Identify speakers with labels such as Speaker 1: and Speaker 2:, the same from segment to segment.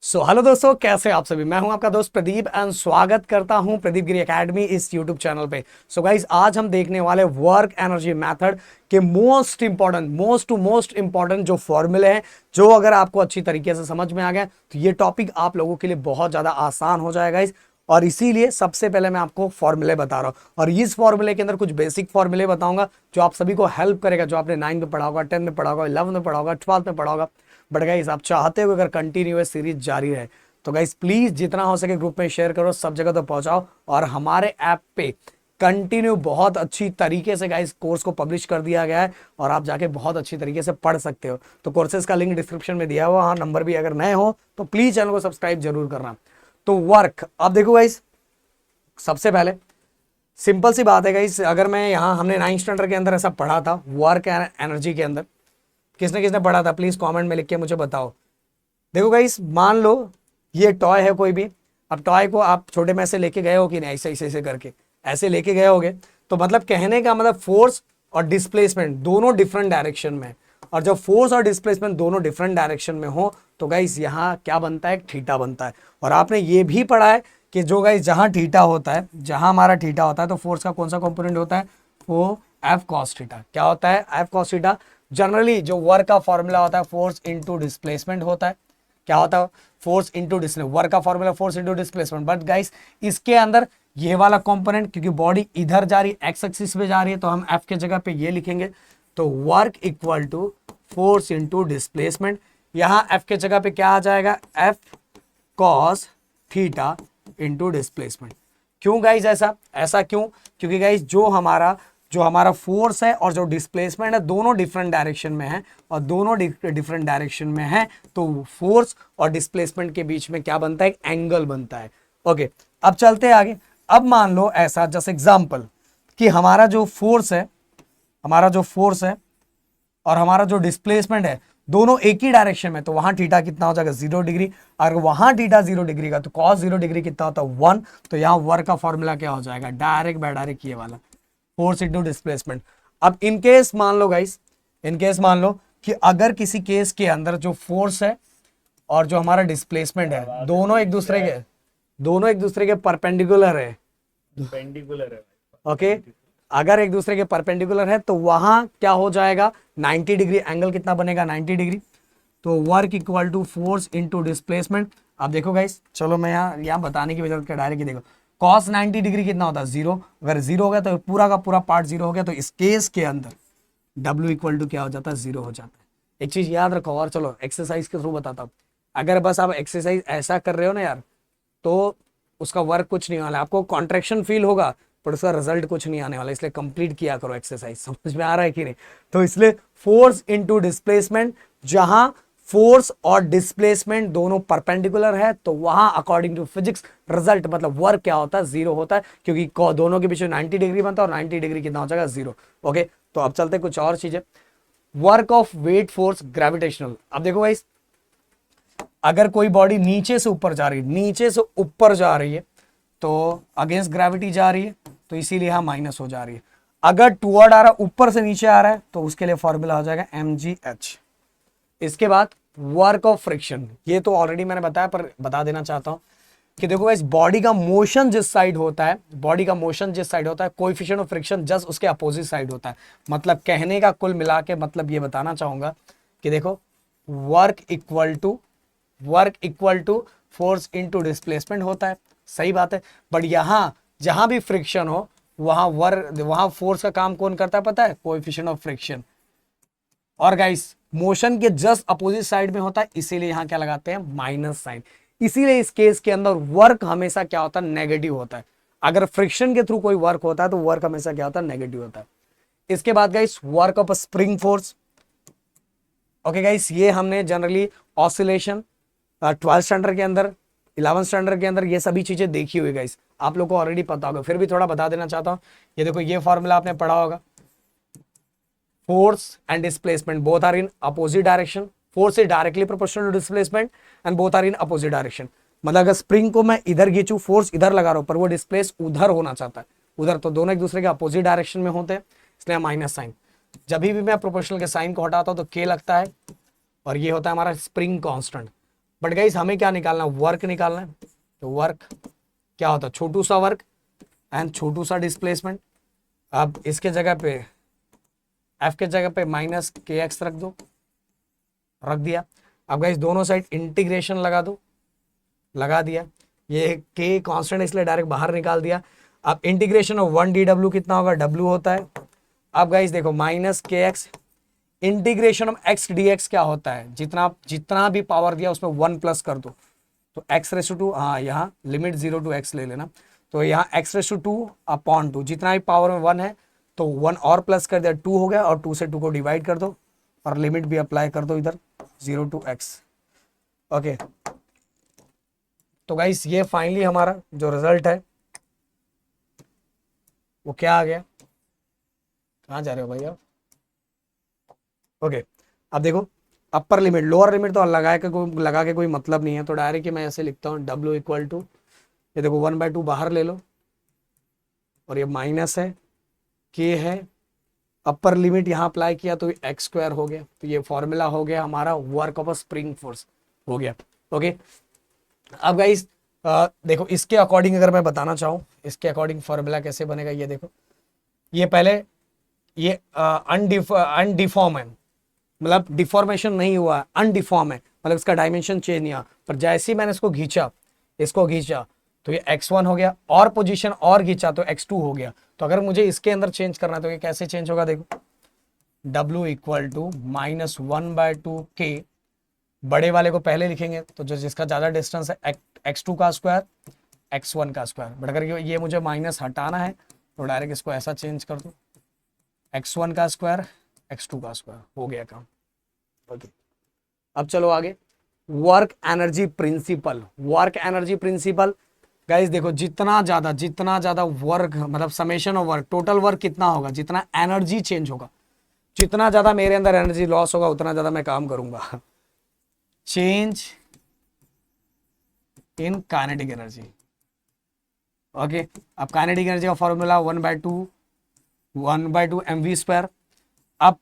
Speaker 1: Hello दोस्तों, कैसे आप सभी। मैं हूं आपका दोस्त प्रदीप एंड स्वागत करता हूं प्रदीप गिरी एकेडमी इस यूट्यूब चैनल पे। गाइस, आज हम देखने वाले वर्क एनर्जी मेथड के मोस्ट इंपॉर्टेंट जो फॉर्मूले हैं, जो अगर आपको अच्छी तरीके से समझ में आ गया तो ये टॉपिक आप लोगों के लिए बहुत ज्यादा आसान हो जाएगा गाइस। और इसीलिए सबसे पहले मैं आपको फॉर्मूले बता रहा हूं और इस फॉर्मूले के अंदर कुछ बेसिक फॉर्मूले बताऊंगा जो आप सभी को हेल्प करेगा, जो आपने 9 में पढ़ा होगा, 10 में पढ़ा होगा, 11 में पढ़ा होगा, 12 में पढ़ा होगा। बट गाइस, आप चाहते हो अगर कंटिन्यूअस सीरीज जारी रहे तो गाइस प्लीज जितना हो सके ग्रुप में शेयर करो, सब जगह तो पहुंचाओ। और हमारे ऐप पे कंटिन्यू बहुत अच्छी तरीके से गाइस कोर्स को पब्लिश कर दिया गया है और आप जाके बहुत अच्छी तरीके से पढ़ सकते हो। तो कोर्सेज का लिंक डिस्क्रिप्शन में दिया हुआ, हाँ नंबर भी अगर नए हो तो प्लीज चैनल को सब्सक्राइब जरूर करना। तो वर्क, अब देखो गाइस, सबसे पहले सिंपल सी बात है गाइस, अगर मैं यहाँ हमने 9th स्टैंडर्ड के अंदर ऐसा पढ़ा था वर्क एनर्जी के अंदर, किसने किसने पढ़ा था प्लीज कमेंट में लिख के मुझे बताओ। देखो गाइस, मान लो ये टॉय है कोई भी। अब टॉय को आप छोटे में ऐसे लेके गए हो कि नहीं, ऐसे ऐसे ऐसे करके ऐसे लेके गए होगे, तो मतलब कहने का मतलब फोर्स और डिस्प्लेसमेंट दोनों डिफरेंट डायरेक्शन में। और जब फोर्स और डिस्प्लेसमेंट दोनों डिफरेंट डायरेक्शन में हो तो गाइस यहाँ क्या बनता है, थीटा बनता है। और आपने ये भी पढ़ा है कि जो गाइस जहां थीटा होता है, जहां हमारा थीटा होता है, तो फोर्स का कौन सा कंपोनेंट होता है, वो एफ कॉस थीटा। क्या होता है, एफ कॉस थीटा। जनरली जो वर्क का फॉर्मूला होता है फोर्स इंटू डिस्प्लेसमेंट होता है। क्या होता है, फोर्स इंटू डिस्प्लेसमेंट। वर्क का formula force into displacement. But guys, इसके अंदर ये वाला कंपोनेंट, क्योंकि बॉडी इधर जा रही है, एक्स एक्सिस पे जा रही है, तो हम एफ के जगह पे ये लिखेंगे। तो work equal to force into displacement. यहां एफ के जगह पे क्या आ जाएगा, F cos theta into displacement. क्यों गाइस ऐसा ऐसा क्यों, क्योंकि गाइस जो हमारा फोर्स है और जो डिस्प्लेसमेंट है दोनों डिफरेंट डायरेक्शन में है, और दोनों डिफरेंट डायरेक्शन में है तो फोर्स और डिस्प्लेसमेंट के बीच में क्या बनता है, एक एंगल बनता है। ओके, अब चलते हैं आगे। अब मान लो ऐसा, जस्ट एग्जांपल, कि हमारा जो फोर्स है और हमारा जो डिस्प्लेसमेंट है दोनों एक ही डायरेक्शन में, तो वहां थीटा कितना हो जाएगा, 0 डिग्री। अगर वहां थीटा 0 डिग्री का तो कॉस 0 डिग्री कितना होता है, 1। तो यहाँ वर्क का फॉर्मूला क्या हो जाएगा, डायरेक्ट बाय डायरेक्ट ये वाला, फोर्स इनटू डिस्प्लेसमेंट। अब इनकेस मान लो गाइस, इनकेस मान लो कि अगर किसी केस के अंदर जो फोर्स है और जो हमारा डिस्प्लेसमेंट है दोनों एक दूसरे के परपेंडिकुलर है, ओके। अगर एक दूसरे के परपेंडिकुलर है तो वहां क्या हो जाएगा, 90 डिग्री एंगल कितना बनेगा, 90 डिग्री। तो work equal to force into displacement. अब देखो गाइस, चलो मैं यहाँ बताने की वजह से डायरेक्ट देखो, कॉस 90 डिग्री कितना होता है, 0। अगर 0 हो गया तो पूरा का पूरा पार्ट 0 हो गया, तो इस केस के अंदर W इक्वल टू क्या हो जाता है, 0 हो जाता है। एक चीज याद रखो, और चलो एक्सरसाइज के थ्रू बताता हूँ। अगर बस आप एक्सरसाइज ऐसा कर रहे हो ना यार, तो उसका वर्क कुछ नहीं वाला, आपको कॉन्ट्रैक्शन फील होगा पर उसका रिजल्ट कुछ नहीं आने वाला। इसलिए कंप्लीट किया करो एक्सरसाइज। समझ में आ रहा है कि नहीं। तो इसलिए फोर्स इनटू डिस्प्लेसमेंट, जहां फोर्स और डिस्प्लेसमेंट दोनों परपेंडिकुलर है तो वहां अकॉर्डिंग टू फिजिक्स रिजल्ट मतलब वर्क क्या होता है, 0 होता है, क्योंकि दोनों के बीच में 90 डिग्री बनता है और 90 डिग्री कितना हो जाएगा, 0। ओके, तो अब चलते कुछ और चीजें। Work of weight force gravitational. अब देखो भाई, अगर कोई बॉडी नीचे से ऊपर जा रही है तो अगेंस्ट ग्रेविटी जा रही है, तो इसीलिए यहां माइनस हो जा रही है। अगर टुवर्ड आ रहा है, ऊपर से नीचे आ रहा है, तो उसके लिए फॉर्मूला हो जाएगा mgh। इसके बाद वर्क ऑफ फ्रिक्शन, ये तो ऑलरेडी मैंने बताया पर बता देना चाहता हूं कि देखो इस बॉडी का मोशन जिस साइड होता है, कोएफिशिएंट ऑफ फ्रिक्शन जस्ट उसके अपोजिट साइड होता है। मतलब कहने का कुल मिला के मतलब ये बताना चाहूंगा कि देखो work equal to force into displacement होता है, सही बात है। बट यहां जहां भी फ्रिक्शन हो वहां फोर्स का काम कौन करता है पता है, कोएफिशिएंट ऑफ फ्रिक्शन। और गाइस मोशन के जस्ट अपोजिट साइड में होता है, इसीलिए यहां क्या लगाते हैं, माइनस साइन। इसीलिए इस केस के अंदर वर्क हमेशा क्या होता है, नेगेटिव होता है। अगर फ्रिक्शन के थ्रू कोई वर्क होता है तो वर्क हमेशा क्या होता है, नेगेटिव होता है। इसके बाद guys work of spring force. Okay guys, ये हमने जनरली ऑसिलेशन 12th स्टैंडर्ड के अंदर, 11th स्टैंडर्ड के अंदर ये सभी चीजें देखी हुई गाइस, आप लोग को ऑलरेडी पता होगा, फिर भी थोड़ा बता देना चाहता हूं। ये देखो, ये फॉर्मूला आपने पढ़ा होगा, force and displacement both are in opposite direction. Force is directly proportional to displacement and both are in opposite direction. मतलब अगर स्प्रिंग को मैं इधर खींचू, फोर्स इधर लगा रहा हूं पर वो डिस्प्लेस उधर होना चाहता है, उधर, तो दोनों एक दूसरे के अपोजिट डायरेक्शन में होते हैं, इसलिए माइनस साइन। जब भी मैं प्रोपोर्शनल के साइन को हटाता हूं तो के लगता है, और ये होता है हमारा स्प्रिंग कांस्टेंट। बट गाइस हमें क्या निकालना है, वर्क निकालना है। तो वर्क क्या होता है, छोटू सा वर्क एंड छोटू सा डिस्प्लेसमेंट। अब इसके जगह पे एफ के जगह पे माइनस के एक्स रख दो, रख दिया। अब गाइस दोनों साइड इंटीग्रेशन लगा दो, लगा दिया। ये के कांस्टेंट इसलिए डायरेक्ट बाहर निकाल दिया। अब इंटीग्रेशन ऑफ 1 dw कितना होगा, w होता है। अब गाइस देखो माइनस के x, integration of x D x क्या होता है, जितना जितना भी पावर दिया उसमें 1 प्लस कर दो। तो एक्स रेस टू टू, हाँ यहाँ लिमिट 0 to x ले लेना। तो यहाँ एक्स रेस टू 2 अपॉन 2, जितना भी पावर में 1 है तो 1 और प्लस कर दिया, 2 हो गया। और 2 से 2 को डिवाइड कर दो और लिमिट भी अप्लाई कर दो इधर 0 to x। ओके, तो गाइस ये फाइनली हमारा जो रिजल्ट है वो क्या आ गया। कहाँ जा रहे हो भाई आप? ओके, अब देखो अपर लिमिट लोअर लिमिट तो लगा के कोई मतलब नहीं है, तो डायरेक्ट मैं ऐसे लिखता हूँ W इक्वल टू, ये देखो 1/2 बाहर ले लो और ये माइनस है, के है, अपर लिमिट यहाँ अप्लाई किया तो एक्स स्क्वायर हो गया। तो ये फॉर्मूला हो गया हमारा work of a spring force हो गया। ओके, अब गाइस देखो इसके अकॉर्डिंग अगर मैं बताना चाहूँ, इसके अकॉर्डिंग फॉर्मूला कैसे बनेगा, ये देखो। ये पहले ये अनडिफॉर्म है, मतलब डिफॉर्मेशन नहीं हुआ, अनडिफॉर्म है, मतलब इसका डायमेंशन चेंज नहीं हुआ। पर जैसे ही मैंने इसको खींचा तो ये x1 हो गया, और पोजीशन और खींचा तो x2 हो गया। तो अगर मुझे इसके अंदर चेंज करना है तो ये कैसे चेंज होगा, देखो W इक्वल टू -1/2 के, बड़े वाले को पहले लिखेंगे तो जो जिसका ज्यादा डिस्टेंस है x2 का स्क्वायर x1 का स्क्वायर। बट अगर ये मुझे माइनस हटाना है तो डायरेक्ट इसको ऐसा चेंज कर दो, x1 का स्क्वायर x2 का स्क्वायर, हो गया काम। ओके, अब चलो आगे, work energy principal. Work energy principal guys देखो, जितना ज्यादा वर्क, मतलब summation of work, total work कितना होगा, जितना एनर्जी चेंज होगा, जितना ज्यादा मेरे अंदर एनर्जी लॉस होगा उतना ज्यादा मैं काम करूंगा। Change in kinetic energy. Okay, अब काइनेटिक एनर्जी का फॉर्मूला 1/2 mv²। अब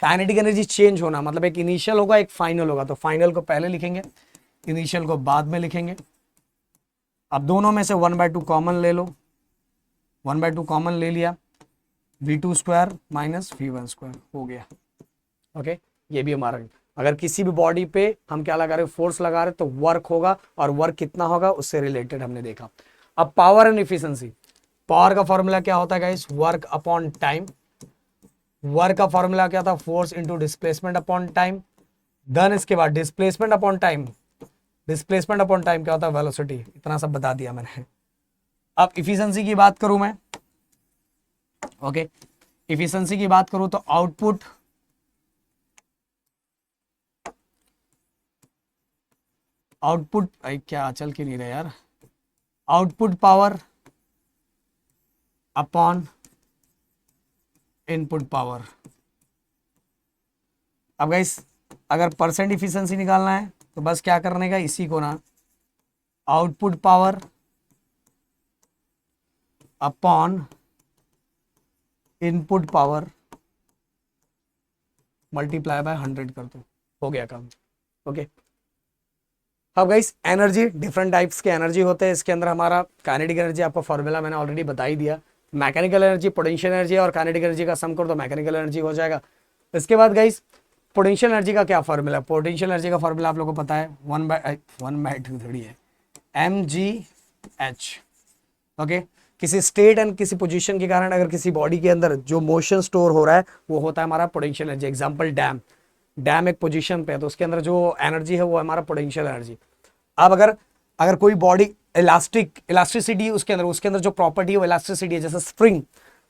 Speaker 1: काइनेटिक एनर्जी चेंज होना मतलब एक इनिशियल होगा एक फाइनल होगा, तो फाइनल को पहले लिखेंगे, इनिशियल को बाद में लिखेंगे। अब दोनों में से 1/2 कॉमन ले लो, 1/2 कॉमन ले लिया, v2² माइनस v1² हो गया। ओके, ये भी हमारा, अगर किसी भी बॉडी पे हम क्या लगा रहे हैं, फोर्स लगा रहे हैं, तो वर्क होगा, और वर्क कितना होगा उससे रिलेटेड हमने देखा। अब पावर एंड इफिशिएंसी, पावर का फॉर्मूला क्या होता है guys, work upon time. Work का फॉर्मूला क्या था, force into displacement upon time. Then इसके बाद displacement upon time, displacement upon time क्या होता है, वेलोसिटी। इतना सब बता दिया मैंने। अब इफिशिएंसी की बात करूं मैं, ओके, इफिशिएंसी की बात करूं तो आउटपुट क्या चल के नहीं रहा यार, output power upon input power. अब गाइस अगर परसेंट इफिशिएंसी निकालना है तो बस क्या करने का, इसी को ना output power upon input power multiply by 100 कर दो, हो गया काम। ओके, अब गाइस एनर्जी, डिफरेंट टाइप्स के एनर्जी होते हैं। इसके अंदर हमारा काइनेटिक एनर्जी, आपका फॉर्मूला मैंने ऑलरेडी बता ही दिया। मैकेनिकल एनर्जी, पोटेंशियल एनर्जी और काइनेटिक एनर्जी का सम करो तो मैकेनिकल एनर्जी हो जाएगा। इसके बाद गाइस पोटेंशियल एनर्जी का क्या फॉर्मूला है, पोटेंशियल एनर्जी का फॉर्मूला आप लोगों को पता है, 1/2 थोड़ी है, mgh। ओके, किसी स्टेट एंड किसी पोजीशन के कारण अगर किसी बॉडी के अंदर जो मोशन स्टोर हो रहा है वो होता है हमारा पोटेंशियल एनर्जी। एग्जांपल डैम एक पोजीशन पे है तो उसके अंदर जो एनर्जी है वो हमारा पोटेंशियल एनर्जी। अब अगर कोई बॉडी इलास्टिसिटी उसके अंदर जो प्रॉपर्टी है वो इलास्टिसिटी है, जैसे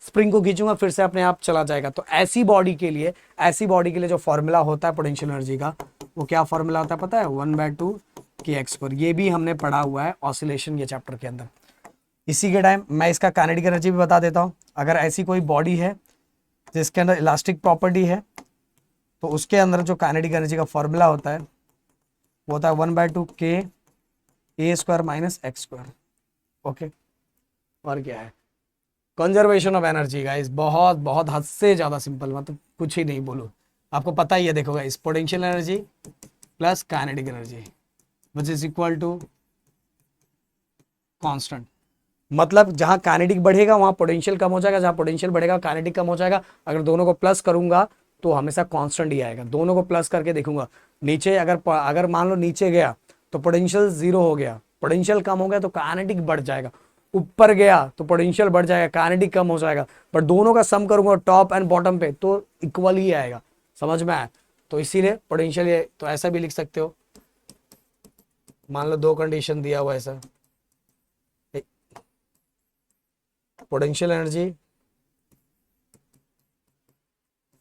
Speaker 1: स्प्रिंग को खींचूंगा फिर से अपने आप चला जाएगा। तो ऐसी बॉडी के लिए जो फॉर्मूला होता है पोटेंशियल एनर्जी का, वो क्या फॉर्मूला होता है पता है, 1/2 kx²। ये भी हमने पढ़ा हुआ है ऑसिलेशन के चैप्टर के अंदर। इसी के टाइम मैं इसका काइनेटिक एनर्जी भी बता देता हूँ। अगर ऐसी कोई बॉडी है जिसके अंदर इलास्टिक प्रॉपर्टी है तो उसके अंदर जो काइनेटिक एनर्जी का फॉर्मूला होता है वो होता है 1/2 ka² माइनस x²। ओके, और क्या है, कंजर्वेशन ऑफ एनर्जी गाइस, बहुत बहुत हद से ज्यादा सिंपल, मतलब कुछ ही नहीं बोलो, आपको पता ही है। देखो guys, potential energy plus kinetic energy which is equal to constant. मतलब जहां काइनेटिक बढ़ेगा वहां पोटेंशियल कम हो जाएगा, जहां पोटेंशियल बढ़ेगा काइनेटिक कम हो जाएगा। अगर दोनों को प्लस करूंगा तो हमेशा कांस्टेंट ही आएगा। दोनों को प्लस करके देखूंगा, नीचे अगर मान लो नीचे गया तो पोटेंशियल जीरो हो गया, पोटेंशियल कम हो गया तो काइनेटिक बढ़ जाएगा। ऊपर गया तो पोटेंशियल बढ़ जाएगा, काइनेटिक कम हो जाएगा। बट दोनों का सम करूंगा टॉप एंड बॉटम पे तो इक्वल ही आएगा। समझ में आया? तो इसीलिए पोटेंशियल तो ऐसा भी लिख सकते हो, मान लो दो कंडीशन दिया हुआ ऐसा, potential energy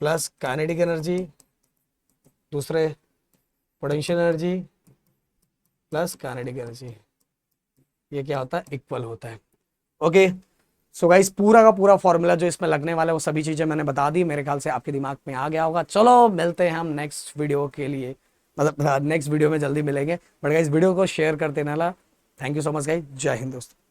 Speaker 1: plus kinetic energy, दूसरे potential energy plus kinetic energy, ये क्या होता है? इक्वल होता है। ओके, सो गाइस पूरा का पूरा फॉर्मूला जो इसमें लगने वाला है वो सभी चीजें मैंने बता दी, मेरे ख्याल से आपके दिमाग में आ गया होगा। चलो मिलते हैं हम नेक्स्ट वीडियो के लिए, मतलब नेक्स्ट वीडियो में जल्दी मिलेंगे। बट गाइस वीडियो को शेयर करते ना। Thank you so much guys, जय हिंद दोस्तों।